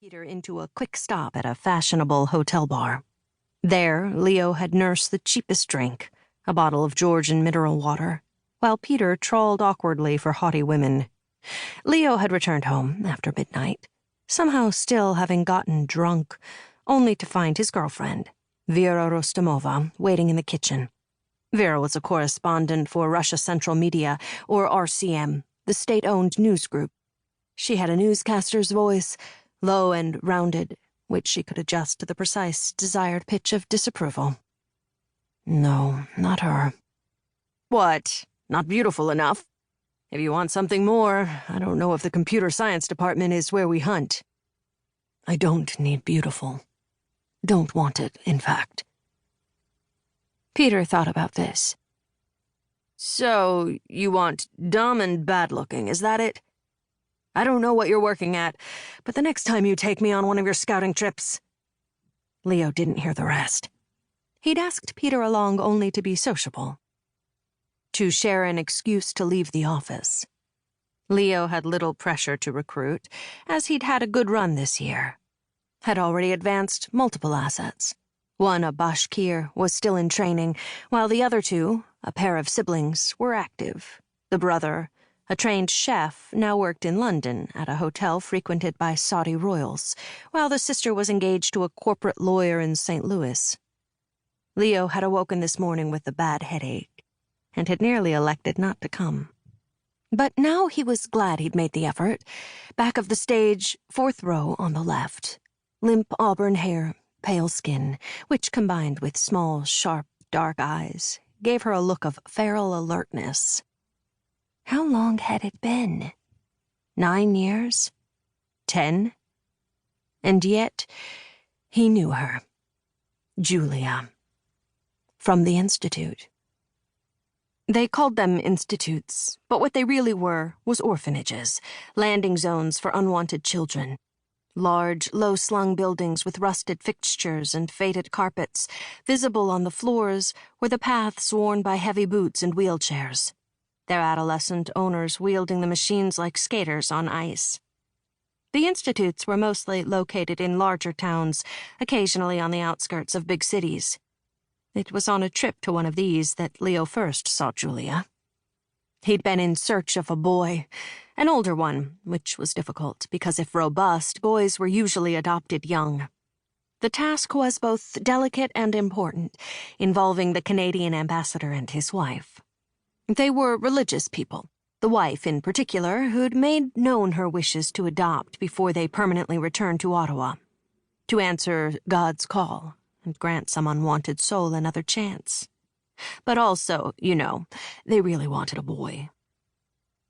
Peter into a quick stop at a fashionable hotel bar. There, Leo had nursed the cheapest drink, a bottle of Georgian mineral water, while Peter trawled awkwardly for haughty women. Leo had returned home after midnight, somehow still having gotten drunk, only to find his girlfriend, Vera Rostomova, waiting in the kitchen. Vera was a correspondent for Russia Central Media, or RCM, the state-owned news group. She had a newscaster's voice, low and rounded, which she could adjust to the precise, desired pitch of disapproval. No, not her. What? Not beautiful enough? If you want something more, I don't know if the computer science department is where we hunt. I don't need beautiful. Don't want it, in fact. Peter thought about this. So, you want dumb and bad-looking, is that it? I don't know what you're working at, but the next time you take me on one of your scouting trips... Leo didn't hear the rest. He'd asked Peter along only to be sociable, to share an excuse to leave the office. Leo had little pressure to recruit, as he'd had a good run this year. Had already advanced multiple assets. One, a Bashkir, was still in training, while the other two, a pair of siblings, were active. The brother, a trained chef, now worked in London at a hotel frequented by Saudi royals, while the sister was engaged to a corporate lawyer in St. Louis. Leo had awoken this morning with a bad headache, and had nearly elected not to come. But now he was glad he'd made the effort. Back of the stage, fourth row on the left. Limp auburn hair, pale skin, which combined with small, sharp, dark eyes, gave her a look of feral alertness. How long had it been? 9 years? 10? And yet, he knew her. Julia. From the Institute. They called them institutes, but what they really were was orphanages, landing zones for unwanted children. Large, low-slung buildings with rusted fixtures and faded carpets, visible on the floors were the paths worn by heavy boots and wheelchairs, their adolescent owners wielding the machines like skaters on ice. The institutes were mostly located in larger towns, occasionally on the outskirts of big cities. It was on a trip to one of these that Leo first saw Julia. He'd been in search of a boy, an older one, which was difficult because if robust, boys were usually adopted young. The task was both delicate and important, involving the Canadian ambassador and his wife. They were religious people, the wife in particular, who'd made known her wishes to adopt before they permanently returned to Ottawa, to answer God's call and grant some unwanted soul another chance. But also, they really wanted a boy.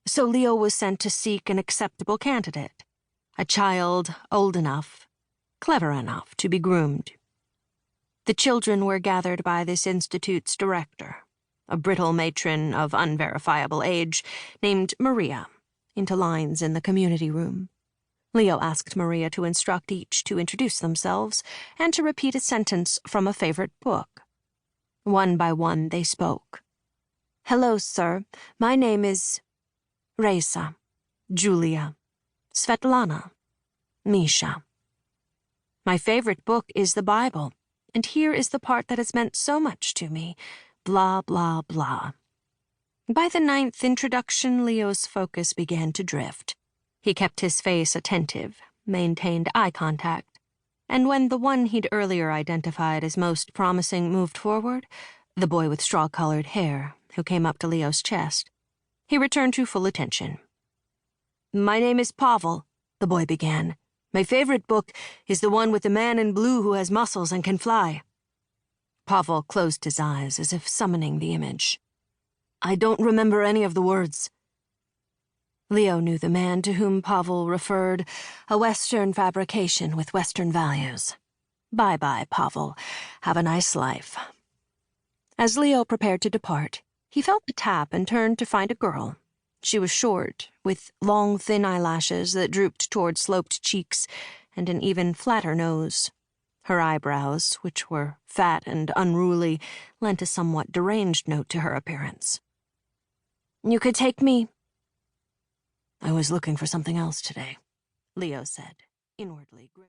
So Leo was sent to seek an acceptable candidate, a child old enough, clever enough to be groomed. The children were gathered by this institute's director, a brittle matron of unverifiable age named Maria, into lines in the community room. Leo asked Maria to instruct each to introduce themselves and to repeat a sentence from a favorite book. One by one they spoke. "Hello, sir. My name is Raisa, Julia, Svetlana, Misha. My favorite book is the Bible, and here is the part that has meant so much to me. Blah, blah, blah." By the 9th introduction, Leo's focus began to drift. He kept his face attentive, maintained eye contact, and when the one he'd earlier identified as most promising moved forward, the boy with straw-colored hair, who came up to Leo's chest, he returned to full attention. "My name is Pavel," the boy began. "My favorite book is the one with the man in blue who has muscles and can fly." Pavel closed his eyes as if summoning the image. "I don't remember any of the words." Leo knew the man to whom Pavel referred, a Western fabrication with Western values. Bye-bye, Pavel. Have a nice life. As Leo prepared to depart, he felt the tap and turned to find a girl. She was short, with long, thin eyelashes that drooped toward sloped cheeks and an even flatter nose. Her eyebrows, which were fat and unruly, lent a somewhat deranged note to her appearance. "You could take me." "I was looking for something else today," Leo said, inwardly grimacing.